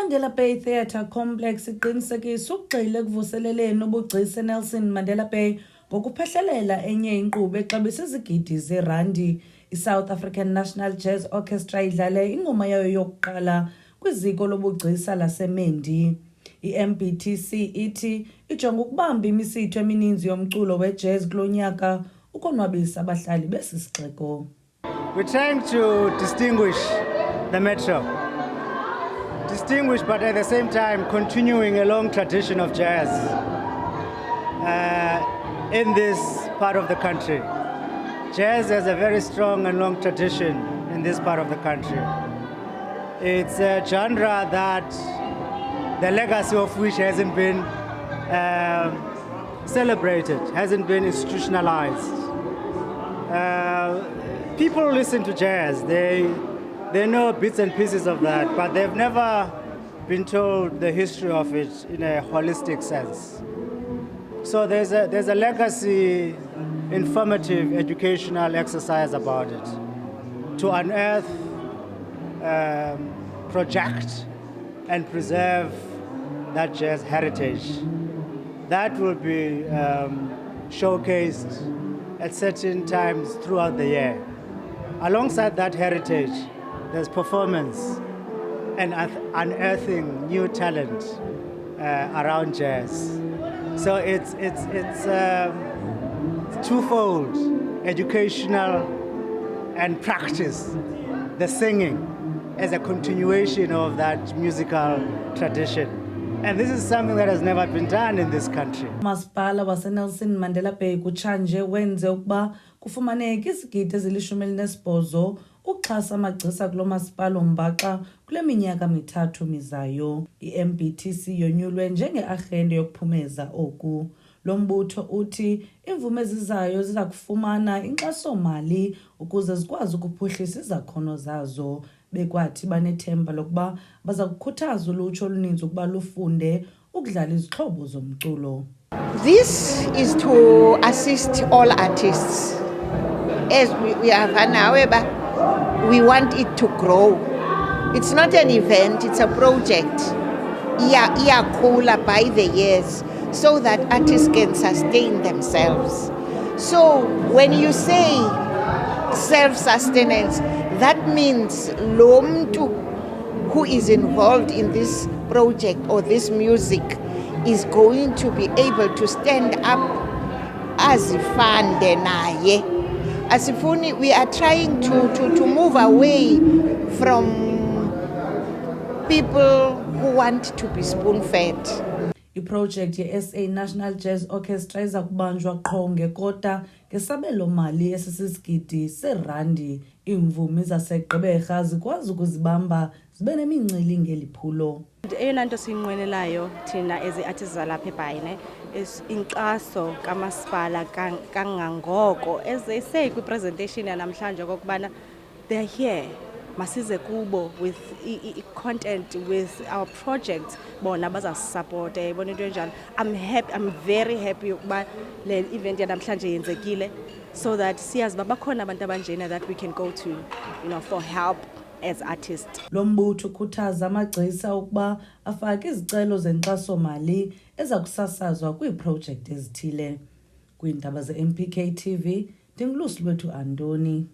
iMandela Bay Theatre Complex iqinisekisa ukugxila ekuvuseleleni ubugcisa Nelson Mandela Bay ngokuphehlelela enye inkqubo exabisa izigidi zeerandi. iSouth African National Jazz Orchestra idlale ingoma yayo yokuqala kwiziko lobugcisa laseMendi. iMPTC ithi ijonga ukubamba imisitho emininzi yomculo wejazz kulo nyaka ukonwabisa abahlali besi sixeko. We're trying to distinguish the metro. Distinguish, but at the same time continuing a long tradition of jazz in this part of the country. Jazz has a very strong and long tradition in this part of the country. It's a genre that the legacy of which hasn't been celebrated, hasn't been institutionalized. People listen to jazz, they know bits and pieces of that, but they've never been told the history of it in a holistic sense. So there's a legacy, informative, educational exercise about it to unearth, project, and preserve that jazz heritage. That will be showcased at certain times throughout the year. Alongside that heritage, there's performance and unearthing new talent around jazz. So it's twofold: educational and practice, the singing as a continuation of that musical tradition. And this is something that has never been done in this country. Masipala wase Nelson Mandela Bay kutshanje wenze ukuba kufumaneke izigidi ezili-18 uxhasa amagcisa kulo masipala ombaxa kule minyaka mithathu mizayo. iMPTC yonyulwe njenge-arhente yokuphumeza oku. Lo mbutho uthi imvume ezizayo ziza kufumana inkxaso-mali ukuze zikwazi ukuphuhlisa izakhono zazo. Bekwathi banethemba lokuba baza kukhuthaza ulutsha oluninzi ukuba lufunde ukudlala izixhobo zomculo. This is to assist all artists. As we have however, we want it to grow. It's not an event, it's a project. Iyakhula by the years so that artists can sustain themselves. So when you say self-sustenance, that means lo mntu who is involved in this project or this music is going to be able to stand up azifande naye. Asifuni, we are trying to move away from people who want to be spoon-fed. Iprojekthi ye-SA National Jazz Orchestra iza kubanjwa qho ngekota ngesabelo-mali esisisigidi seerandi. Iimvumi zaseGqeberha zikwazi ukuzibamba zibe nemincili ngeliphulo. Eyona nto siyinqwenelayo thina ezi-artists zalapha eBhayi is inkxaso kamasipala kangangoko. As they say kwi-presentation yanamhlanje okokubana they're here, masize kubo with content, with our project, bona bazasisupport yayibona into enjalo. I'm very happy ukuba le event yanamhlanje yenzekile so that siyazi uba bakhona abantu abanjena that we can go to, for help as artists. Lo mbutho ukhuthaza amagcisa ukuba afake izicelo zenkxaso-mali eza kusasazwa kwiiprojekthi ezithile. Kwiindaba ze-MPK TV, ndinguLusulwethu Antoni.